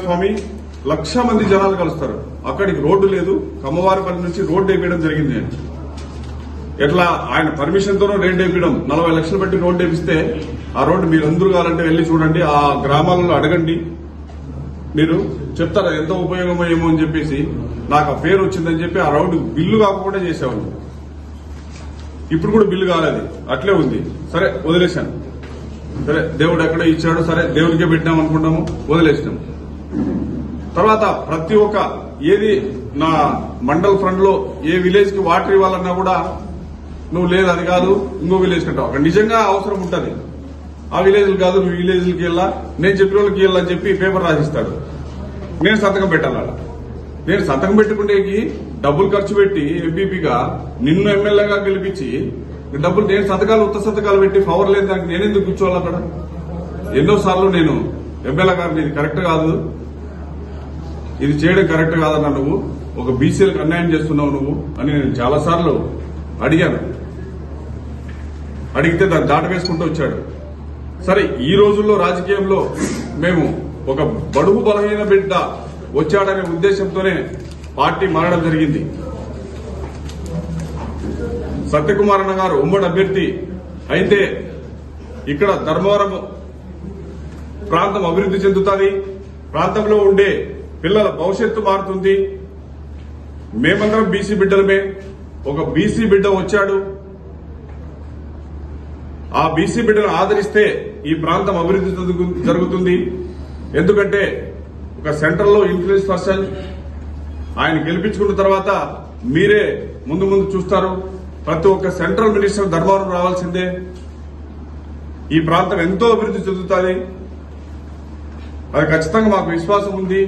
స్వామి 1,00,000 మంది జనాలు కలుస్తారు. అక్కడికి రోడ్డు లేదు. కమ్మవారిపల్లి నుంచి రోడ్డు వేయడం జరిగింది. ఎట్లా ఆయన పర్మిషన్ తోనో రోడ్డు వేయడం 40 లక్షలు పెట్టి రోడ్డు వేపిస్తే ఆ రోడ్డు మీరందరూ కావాలంటే వెళ్లి చూడండి. ఆ గ్రామాలలో అడగండి, మీరు చెప్తారా ఎంత ఉపయోగమో ఏమో అని చెప్పేసి. నాకు ఆ పేరు వచ్చిందని చెప్పి ఆ రోడ్డు బిల్లు కాకుండా చేసేవాళ్ళు. ఇప్పుడు కూడా బిల్లు కాలేదు, అట్లే ఉంది. సరే వదిలేశాను. సరే దేవుడు ఎక్కడో ఇచ్చాడు, సరే దేవుడికే పెట్టినాం అనుకుంటాము, వదిలేసినాం. తర్వాత ప్రతి ఒక్క ఏది నా మండల్ ఫ్రంట్ లో ఏ విలేజ్ కి వాటర్ ఇవ్వాలన్నా కూడా నువ్వు లేదు అది కాదు ఇంకో విలేజ్ కంటావు. అక్కడ నిజంగా అవసరం ఉంటుంది. ఆ విలేజ్లు కాదు నువ్వు విలేజ్లకి వెళ్ళా, నేను చెప్పిన వాళ్ళకి వెళ్ళని చెప్పి పేపర్ రాసిస్తాడు. నేను సంతకం పెట్టాలా? నేను సంతకం పెట్టుకుంటేకి డబ్బులు ఖర్చు పెట్టి ఎంపీపీగా నిన్ను ఎమ్మెల్యేగా గెలిపించి డబ్బులు నేను సంతకాలు ఉత్త సంతకాలు పెట్టి పవర్ లేదు దానికి నేను ఎందుకు కూర్చోవాలి అక్కడ? ఎన్నోసార్లు నేను ఎమ్మెల్యే గారిని ఇది కరెక్ట్ కాదు, ఇది చేయడం కరెక్ట్ కాదన్నా, నువ్వు ఒక బీసీలకు అన్యాయం చేస్తున్నావు నువ్వు అని నేను చాలా సార్లు అడిగాను. అడిగితే దాన్ని దాట వేసుకుంటూ వచ్చాడు. సరే ఈ రోజుల్లో రాజకీయంలో మేము ఒక బడుగు బలహీన బిడ్డ వచ్చాడనే ఉద్దేశంతోనే పార్టీ మారడం జరిగింది. సత్యకుమార్ అన్న గారు ఉమ్మడి అభ్యర్థి అయితే ఇక్కడ ధర్మవరం ప్రాంతం అభివృద్ధి చెందుతుంది, ప్రాంతంలో ఉండే పిల్లల భవిష్యత్తు మారుతుంది. మేమందరం బీసీ బిడ్డలమే. ఒక బీసీ బిడ్డ వచ్చాడు, ఆ బీసీ బిడ్డను ఆదరిస్తే ఈ ప్రాంతం అభివృద్ధి జరుగుతుంది. ఎందుకంటే ఒక సెంట్రల్ లో ఇన్ఫ్లుయెన్స్ పర్సన్, ఆయన గెలిపించుకున్న తర్వాత మీరే ముందు ముందు చూస్తారు. ప్రతి ఒక్క సెంట్రల్ మినిస్టర్ ధర్మవరం రావాల్సిందే. ఈ ప్రాంతం ఎంతో అభివృద్ధి చెందుతుంది, అది ఖచ్చితంగా మాకు విశ్వాసం ఉంది.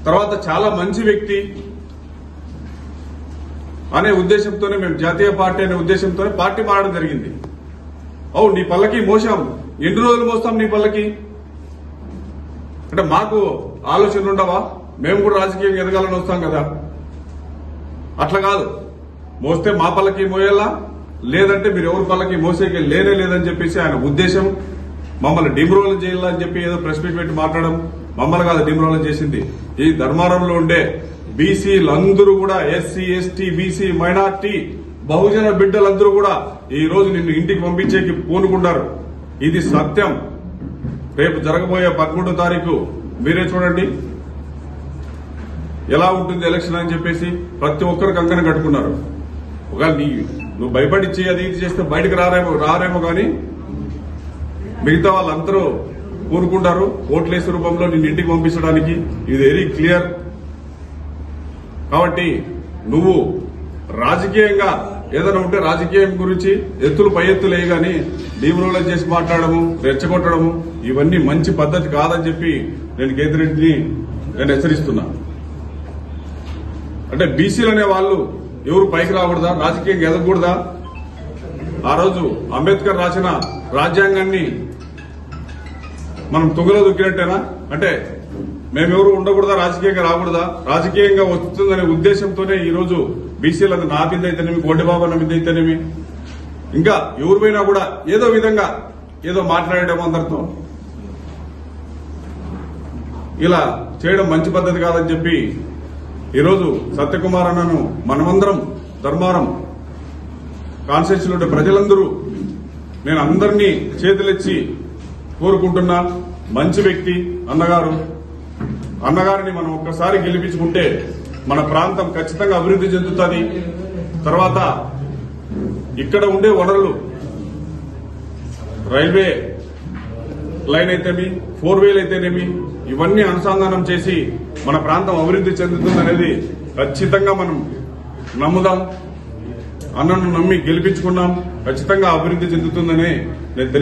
తర్వాత చాలా మంచి వ్యక్తి అనే ఉద్దేశంతోనే మేము జాతీయ పార్టీ అనే ఉద్దేశంతోనే పార్టీ మారడం జరిగింది. అవును, నీ పల్లకి మోసాం, ఎన్ని రోజులు మోస్తాం నీ పల్లకి అంటే మాకు ఆలోచనలు ఉండవా? మేము కూడా రాజకీయంగా ఎదగాలని వస్తాం కదా. అట్లా కాదు, మోస్తే మా పల్లకి మోయాలా, లేదంటే మీరు ఎవరి పల్లకి మోసేకి లేనే లేదని చెప్పేసి ఆయన ఉద్దేశం. మమ్మల్ని డిమ్రోల్ చేయాలని చెప్పి ఏదో ప్రెస్ మీట్ పెట్టి మాట్లాడడం, మమ్మల్ని కాదు డిమ్రోల్ చేసింది. ఈ ధర్మారంలో ఉండే బీసీలందరూ కూడా, ఎస్సీ ఎస్టీ బీసీ మైనార్టీ బహుజన బిడ్డలందరూ కూడా ఈ రోజు నిన్ను ఇంటికి పంపించేకి పూనుకున్నారు. ఇది సత్యం. రేపు జరగబోయే 13వ తారీఖు మీరే చూడండి ఎలా ఉంటుంది ఎలక్షన్ అని చెప్పేసి ప్రతి ఒక్కరు కంకణం కట్టుకున్నారు. ఒకవేళ నువ్వు భయపడిచ్చి అది ఇది చేస్తే బయటకు రారేమో కానీ మిగతా వాళ్ళందరూ కూరుకుంటారు ఓట్లేసే రూపంలో నిన్ను ఇంటికి పంపించడానికి. ఇది వెరీ క్లియర్. కాబట్టి నువ్వు రాజకీయంగా ఏదైనా ఉంటే రాజకీయం గురించి ఎత్తులు పై ఎత్తులే గాని డీమ్రోల్ చేసి మాట్లాడము, రెచ్చగొట్టడము ఇవన్నీ మంచి పద్ధతి కాదని చెప్పి నేను కేతిరెడ్డిని హెచ్చరిస్తున్నా. అంటే బీసీలు అనే వాళ్ళు ఎవరు పైకి రాకూడదా, రాజకీయంగా ఎదగకూడదా? ఆ రోజు అంబేద్కర్ రాసిన రాజ్యాంగాన్ని మనం తుంగలో దొక్కినట్టేనా? అంటే మేమెవరు ఉండకూడదా, రాజకీయంగా రాకూడదా? రాజకీయంగా వస్తుందనే ఉద్దేశంతోనే ఈ రోజు బీసీలందరూ నా మీద అయితేనేమి, గోడ్డిబాబు నా మీద అయితేనేమి, ఇంకా ఎవరిపైనా కూడా ఏదో విధంగా ఏదో మాట్లాడడం అందరితో ఇలా చేయడం మంచి పద్ధతి కాదని చెప్పి ఈరోజు సత్యకుమార్ అన్నను మనమందరం ధర్మారం కాన్స్టిట్యూన్సీలో ఉండే ప్రజలందరూ నేను అందరినీ చేతులెచ్చి కోరుకుంటున్నా. మంచి వ్యక్తి అన్నగారిని మనం ఒక్కసారి గెలిపించుకుంటే మన ప్రాంతం ఖచ్చితంగా అభివృద్ధి చెందుతుంది. తర్వాత ఇక్కడ ఉండే వనరులు రైల్వే లైన్ అయితేమి, 4 వేలు అయితేనేమి ఇవన్నీ అనుసంధానం చేసి మన ప్రాంతం అభివృద్ధి చెందుతుందనేది ఖచ్చితంగా మనం నమ్ముదాం. అన్నను నమ్మి గెలిపించుకున్నాం, ఖచ్చితంగా అభివృద్ధి చెందుతుందని నేను